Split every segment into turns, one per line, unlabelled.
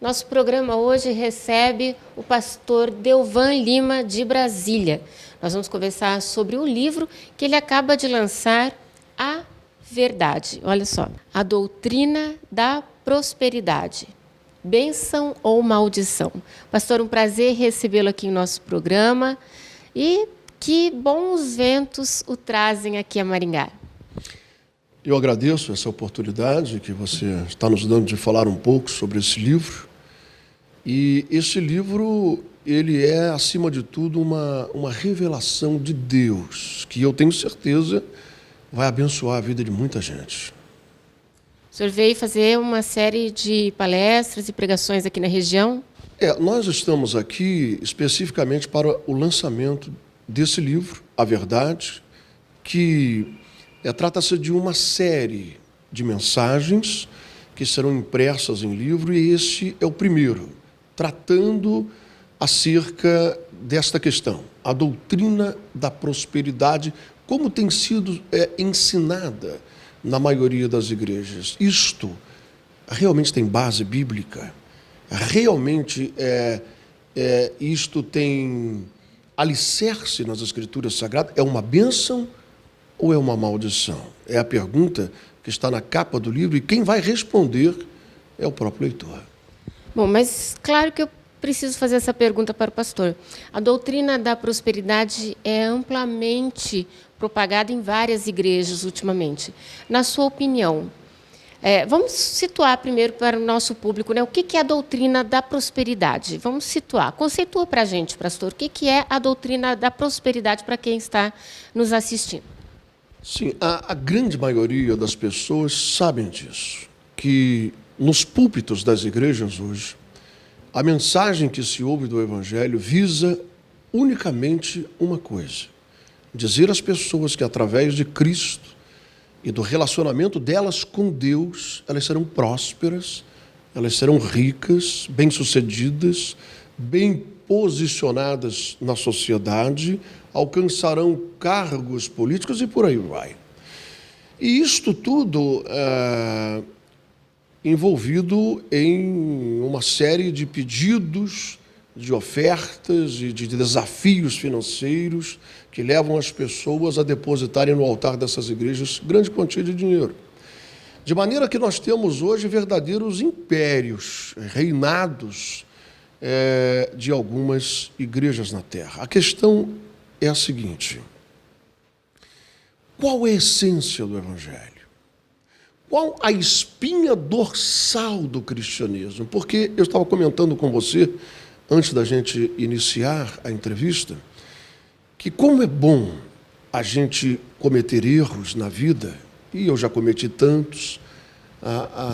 Nosso programa hoje recebe o pastor Delvan Lima, de Brasília. Nós vamos conversar sobre o livro que ele acaba de lançar, A Verdade. Olha só, A Doutrina da Prosperidade. Bênção ou maldição? Pastor, um prazer recebê-lo aqui em nosso programa e que bons ventos o trazem aqui a Maringá.
Eu agradeço essa oportunidade que você está nos dando de falar um pouco sobre esse livro. E esse livro, ele é, acima de tudo, uma revelação de Deus, que eu tenho certeza vai abençoar a vida de muita gente.
O senhor veio fazer uma série de palestras e pregações aqui na região?
Nós estamos aqui especificamente para o lançamento desse livro, A Verdade, que trata-se de uma série de mensagens que serão impressas em livro, e esse é o primeiro, tratando acerca desta questão, a doutrina da prosperidade, como tem sido ensinada na maioria das igrejas. Isto realmente tem base bíblica? Realmente isto tem alicerce nas Escrituras Sagradas? É uma bênção ou é uma maldição? É a pergunta que está na capa do livro, e quem vai responder é o próprio leitor.
Bom, mas claro que eu preciso fazer essa pergunta para o pastor. A doutrina da prosperidade é amplamente propagada em várias igrejas ultimamente. Na sua opinião, vamos situar primeiro para o nosso público, né? O que é a doutrina da prosperidade? Vamos situar. Conceitua para a gente, pastor, o que é a doutrina da prosperidade para quem está nos assistindo?
Sim, a grande maioria das pessoas sabem disso, que nos púlpitos das igrejas hoje, a mensagem que se ouve do Evangelho visa unicamente uma coisa: dizer às pessoas que, através de Cristo e do relacionamento delas com Deus, elas serão prósperas, elas serão ricas, bem-sucedidas, bem posicionadas na sociedade, alcançarão cargos políticos e por aí vai. E isto tudo envolvido em uma série de pedidos, de ofertas e de desafios financeiros que levam as pessoas a depositarem no altar dessas igrejas grande quantia de dinheiro. De maneira que nós temos hoje verdadeiros impérios, reinados de algumas igrejas na terra. A questão é a seguinte: qual é a essência do Evangelho? Qual a espinha dorsal do cristianismo? Porque eu estava comentando com você, antes da gente iniciar a entrevista, que como é bom a gente cometer erros na vida, e eu já cometi tantos,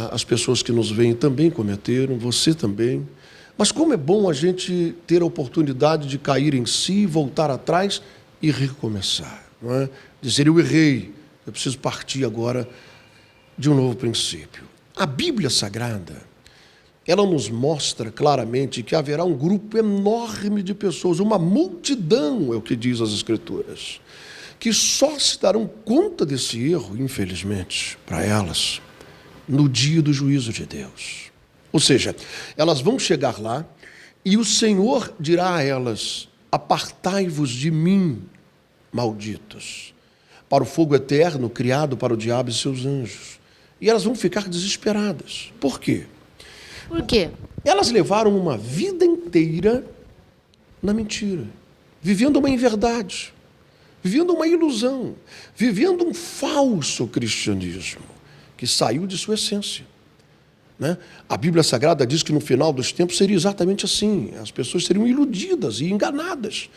as pessoas que nos veem também cometeram, você também, mas como é bom a gente ter a oportunidade de cair em si, voltar atrás e recomeçar, não é? Dizer, eu errei, eu preciso partir agora de um novo princípio. A Bíblia Sagrada, ela nos mostra claramente que haverá um grupo enorme de pessoas, uma multidão, é o que diz as Escrituras, que só se darão conta desse erro, infelizmente, para elas, no dia do juízo de Deus. Ou seja, elas vão chegar lá e o Senhor dirá a elas: apartai-vos de mim, malditos, para o fogo eterno criado para o diabo e seus anjos. E elas vão ficar desesperadas. Por quê?
Por quê?
Elas levaram uma vida inteira na mentira, vivendo uma inverdade, vivendo uma ilusão, vivendo um falso cristianismo que saiu de sua essência, né? A Bíblia Sagrada diz que no final dos tempos seria exatamente assim: as pessoas seriam iludidas e enganadas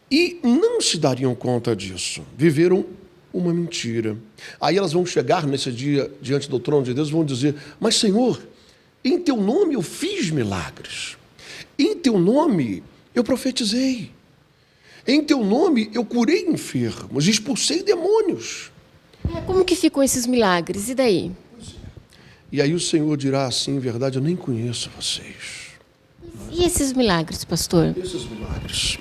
e não se dariam conta disso, viveram uma mentira. Aí elas vão chegar nesse dia diante do trono de Deus e vão dizer: mas Senhor, em teu nome eu fiz milagres, em teu nome eu profetizei, em teu nome eu curei enfermos, expulsei demônios.
Como que ficam esses milagres? E daí?
E aí o Senhor dirá assim: em verdade, eu nem conheço vocês.
E esses milagres, pastor?
Esses milagres.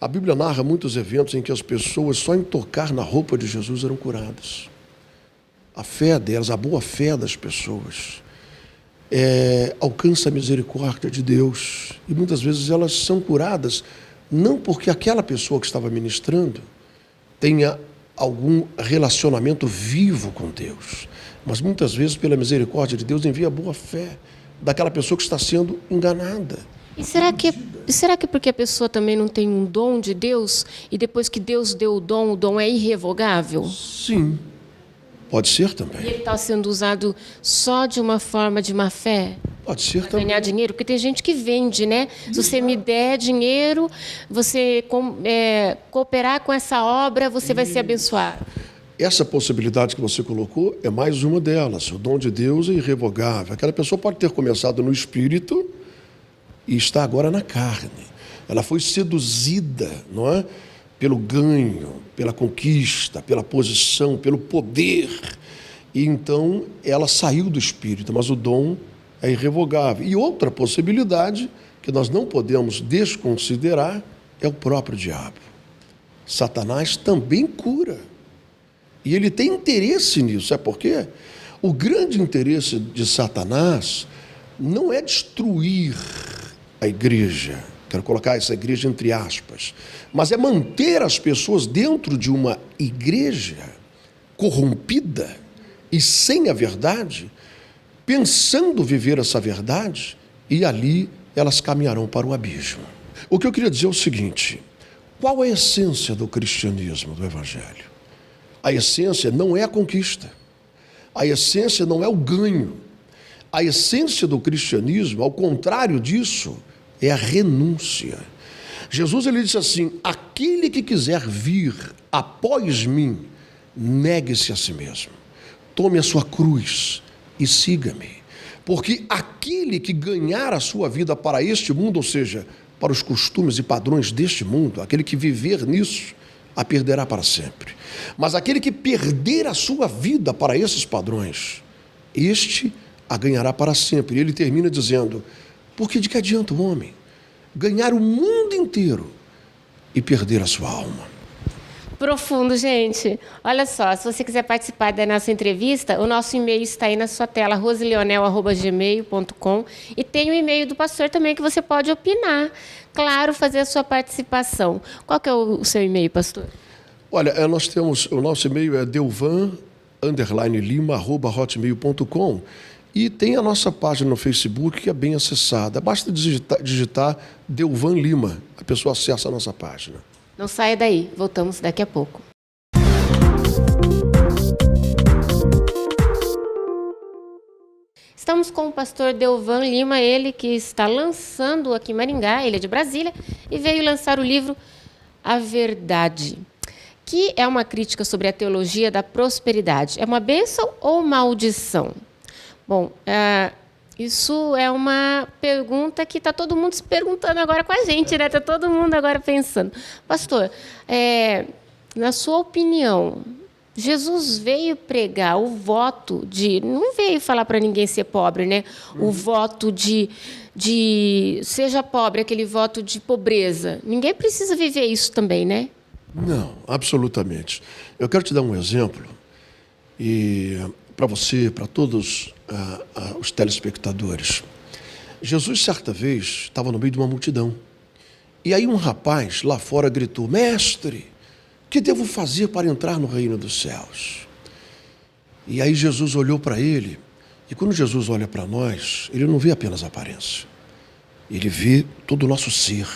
A Bíblia narra muitos eventos em que as pessoas, só em tocar na roupa de Jesus, eram curadas. A fé delas, a boa fé das pessoas, alcança a misericórdia de Deus. E muitas vezes elas são curadas, não porque aquela pessoa que estava ministrando tenha algum relacionamento vivo com Deus, mas muitas vezes, pela misericórdia de Deus, envia a boa fé daquela pessoa que está sendo enganada.
E será que porque a pessoa também não tem um dom de Deus, e depois que Deus deu o dom é irrevogável?
Sim, pode ser
E
também.
ele está sendo usado só de uma forma de má fé?
Pode ser
Para
também.
ganhar dinheiro? Porque tem gente que vende, né? Se você me der dinheiro, você cooperar com essa obra, você vai ser abençoado.
Essa possibilidade que você colocou é mais uma delas. O dom de Deus é irrevogável. Aquela pessoa pode ter começado no espírito e está agora na carne. Ela foi seduzida, não é? Pelo ganho, pela conquista, pela posição, pelo poder. E então ela saiu do espírito, mas o dom é irrevogável. E outra possibilidade que nós não podemos desconsiderar é o próprio diabo. Satanás também cura. E ele tem interesse nisso. Sabe por quê? O grande interesse de Satanás não é destruir a igreja, quero colocar essa igreja entre aspas, mas é manter as pessoas dentro de uma igreja corrompida e sem a verdade, pensando viver essa verdade, e ali elas caminharão para o abismo. O que eu queria dizer é o seguinte: qual é a essência do cristianismo, do evangelho? A essência não é a conquista, a essência não é o ganho, a essência do cristianismo, ao contrário disso, é a renúncia. Jesus ele disse assim: aquele que quiser vir após mim, negue-se a si mesmo, tome a sua cruz e siga-me. Porque aquele que ganhar a sua vida para este mundo, ou seja, para os costumes e padrões deste mundo, aquele que viver nisso, a perderá para sempre. Mas aquele que perder a sua vida para esses padrões, este a ganhará para sempre. E ele termina dizendo: porque de que adianta o homem ganhar o mundo inteiro e perder a sua alma?
Profundo, gente. Olha só, se você quiser participar da nossa entrevista, o nosso e-mail está aí na sua tela, roseleonel@gmail.com, e tem o e-mail do pastor também que você pode opinar. Claro, fazer a sua participação. Qual que é o seu e-mail, pastor?
Olha, nós temos, o nosso e-mail é delvan_lima@hotmail.com, e tem a nossa página no Facebook que é bem acessada. Basta digitar Delvan Lima, a pessoa acessa a nossa página.
Não saia daí, voltamos daqui a pouco. Estamos com o pastor Delvan Lima, ele que está lançando aqui em Maringá, ele é de Brasília, e veio lançar o livro A Verdade, que é uma crítica sobre a teologia da prosperidade. É uma bênção ou maldição? Bom, isso é uma pergunta que está todo mundo se perguntando agora com a gente, né? Está todo mundo agora pensando. Pastor, na sua opinião, Jesus veio pregar o voto de... Não veio falar para ninguém ser pobre, né? O voto de seja pobre, aquele voto de pobreza. Ninguém precisa viver isso também, né?
Não, absolutamente. Eu quero te dar um exemplo, e para você, para todos os telespectadores. Jesus, certa vez, estava no meio de uma multidão. E aí um rapaz lá fora gritou: mestre, o que devo fazer para entrar no reino dos céus? E aí Jesus olhou para ele, e quando Jesus olha para nós, ele não vê apenas a aparência. Ele vê todo o nosso ser,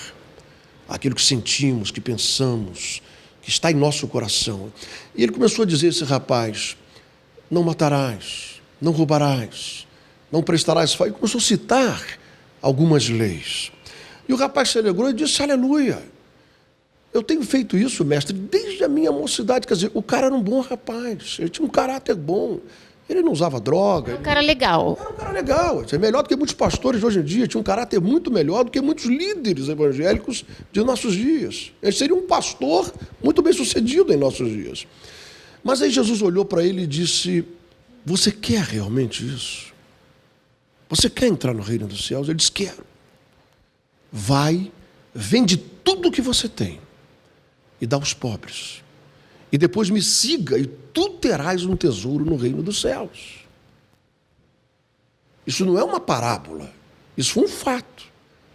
aquilo que sentimos, que pensamos, que está em nosso coração. E ele começou a dizer a esse rapaz: não matarás, não roubarás, não prestarás falso. E começou a citar algumas leis. E o rapaz se alegrou e disse: aleluia, eu tenho feito isso, mestre, desde a minha mocidade. Quer dizer, o cara era um bom rapaz, ele tinha um caráter bom, ele não usava droga.
É um cara legal.
Era um cara legal, é melhor do que muitos pastores de hoje em dia, tinha um caráter muito melhor do que muitos líderes evangélicos de nossos dias. Ele seria um pastor muito bem sucedido em nossos dias. Mas aí Jesus olhou para ele e disse: você quer realmente isso? Você quer entrar no reino dos céus? Ele disse: quero. Vai, vende tudo o que você tem e dá aos pobres. E depois me siga e tu terás um tesouro no reino dos céus. Isso não é uma parábola. Isso foi um fato.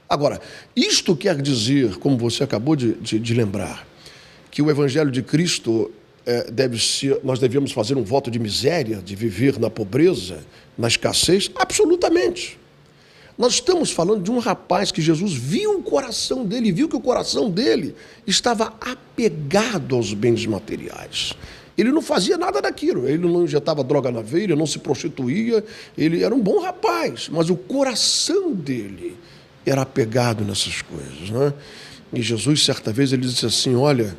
Agora, isto quer dizer, como você acabou de lembrar, que o Evangelho de Cristo nós devemos fazer um voto de miséria, de viver na pobreza, na escassez? Absolutamente. Nós estamos falando de um rapaz que Jesus viu o coração dele, viu que o coração dele estava apegado aos bens materiais. Ele não fazia nada daquilo, ele não injetava droga na veia, ele não se prostituía, ele era um bom rapaz, mas o coração dele era apegado nessas coisas, né? E Jesus, certa vez, ele disse assim, olha,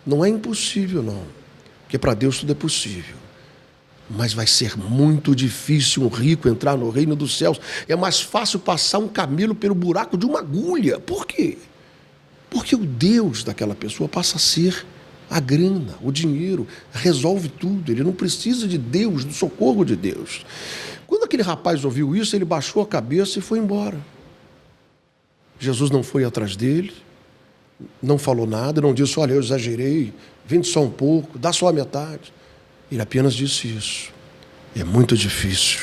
não é impossível não, porque para Deus tudo é possível. Mas vai ser muito difícil um rico entrar no reino dos céus. É mais fácil passar um camelo pelo buraco de uma agulha. Por quê? Porque o Deus daquela pessoa passa a ser a grana, o dinheiro, resolve tudo. Ele não precisa de Deus, do socorro de Deus. Quando aquele rapaz ouviu isso, ele baixou a cabeça e foi embora. Jesus não foi atrás dele, não falou nada, não disse, olha, eu exagerei, vende só um pouco, dá só a metade. Ele apenas disse isso. É muito difícil,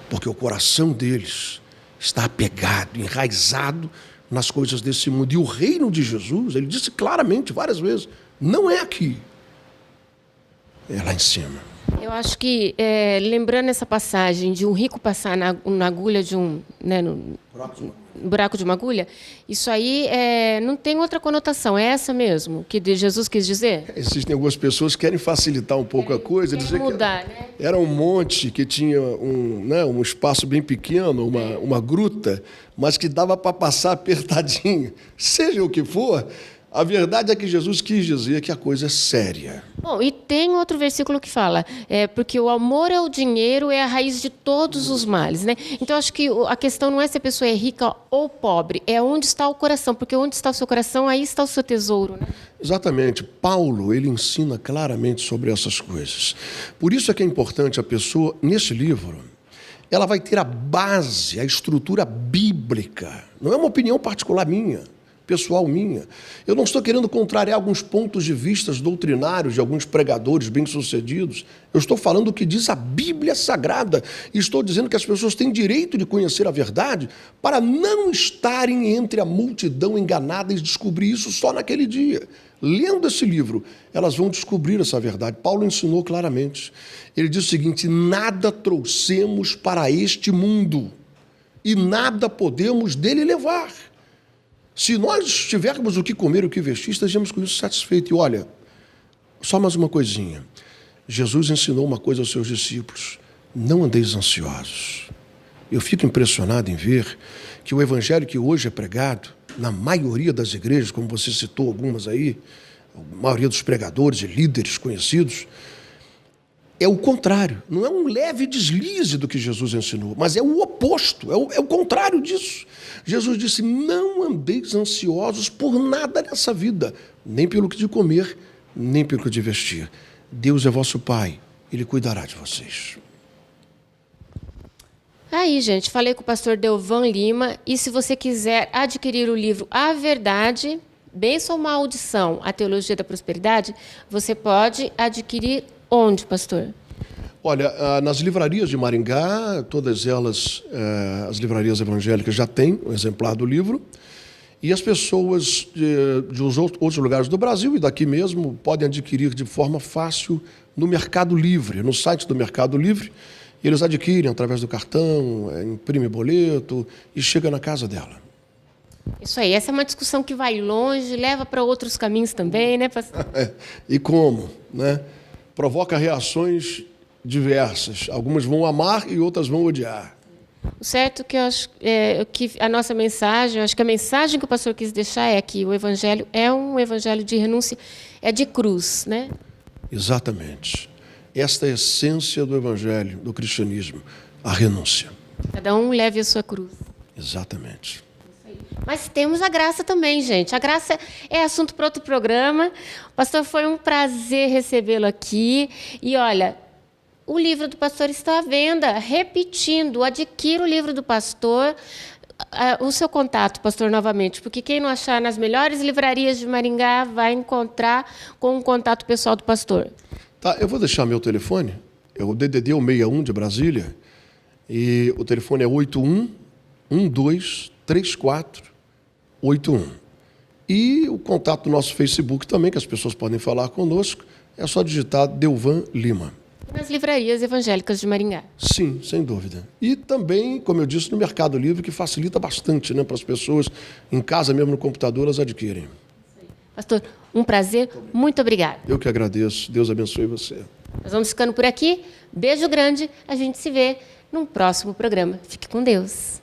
porque o coração deles está apegado, enraizado nas coisas desse mundo. E o reino de Jesus, ele disse claramente várias vezes, não é aqui, é lá em cima.
Eu acho que, lembrando essa passagem de um rico passar na agulha de um... Né, no buraco de uma agulha, isso aí não tem outra conotação, é essa mesmo que Jesus quis dizer?
Existem algumas pessoas que querem facilitar um pouco a coisa, dizer
mudar,
que
né?
Era um monte que tinha um espaço bem pequeno, uma gruta, mas que dava para passar apertadinho. Seja o que for, a verdade é que Jesus quis dizer que a coisa é séria.
Bom, e tem outro versículo que fala, porque o amor ao dinheiro é a raiz de todos os males, né? Então, acho que a questão não é se a pessoa é rica ou pobre, é onde está o coração, porque onde está o seu coração, aí está o seu tesouro, né?
Exatamente. Paulo, ele ensina claramente sobre essas coisas. Por isso é que é importante a pessoa, nesse livro, ela vai ter a base, a estrutura bíblica. Não é uma opinião particular minha, pessoal minha. Eu não estou querendo contrariar alguns pontos de vista doutrinários de alguns pregadores bem-sucedidos. Eu estou falando o que diz a Bíblia Sagrada. E estou dizendo que as pessoas têm direito de conhecer a verdade para não estarem entre a multidão enganada e descobrir isso só naquele dia. Lendo esse livro, elas vão descobrir essa verdade. Paulo ensinou claramente. Ele diz o seguinte, nada trouxemos para este mundo e nada podemos dele levar. Se nós tivermos o que comer e o que vestir, estejamos com isso satisfeitos. E olha, só mais uma coisinha. Jesus ensinou uma coisa aos seus discípulos. Não andeis ansiosos. Eu fico impressionado em ver que o evangelho que hoje é pregado, na maioria das igrejas, como você citou algumas aí, a maioria dos pregadores e líderes conhecidos, é o contrário. Não é um leve deslize do que Jesus ensinou, mas é o oposto, é o contrário disso. Jesus disse, não andeis ansiosos por nada nessa vida, nem pelo que de comer, nem pelo que de vestir. Deus é vosso Pai, Ele cuidará de vocês.
Aí, gente, falei com o pastor Delvan Lima, e se você quiser adquirir o livro A Verdade, Bênção ou Maldição, a Teologia da Prosperidade, você pode adquirir onde, pastor?
Olha, nas livrarias de Maringá, todas elas, as livrarias evangélicas já têm um exemplar do livro, e as pessoas de outros lugares do Brasil e daqui mesmo podem adquirir de forma fácil no Mercado Livre, no site do Mercado Livre. Eles adquirem através do cartão, imprime boleto e chega na casa dela.
Isso aí, essa é uma discussão que vai longe, leva para outros caminhos também, né, pastor?
E como, né? Provoca reações diversas. Algumas vão amar e outras vão odiar.
O certo que eu acho que a nossa mensagem, eu acho que a mensagem que o pastor quis deixar é que o evangelho é um evangelho de renúncia, é de cruz, né?
Exatamente. Esta é a essência do evangelho, do cristianismo, a renúncia.
Cada um leve a sua cruz.
Exatamente.
Mas temos a graça também, gente. A graça é assunto para outro programa. Pastor, foi um prazer recebê-lo aqui. E, olha, o livro do pastor está à venda. Repetindo, adquira o livro do pastor. O seu contato, pastor, novamente, porque quem não achar nas melhores livrarias de Maringá vai encontrar com o contato pessoal do pastor.
Tá, eu vou deixar meu telefone, é o DDD 61 de Brasília, E o telefone é 81-12-3481. E o contato do nosso Facebook também, que as pessoas podem falar conosco, é só digitar Delvan Lima.
Nas livrarias evangélicas de Maringá.
Sim, sem dúvida. E também, como eu disse, no Mercado Livre, que facilita bastante, né, para as pessoas, em casa mesmo, no computador, elas adquirem.
Pastor, um prazer. Muito obrigada.
Eu que agradeço. Deus abençoe você.
Nós vamos ficando por aqui. Beijo grande. A gente se vê num próximo programa. Fique com Deus.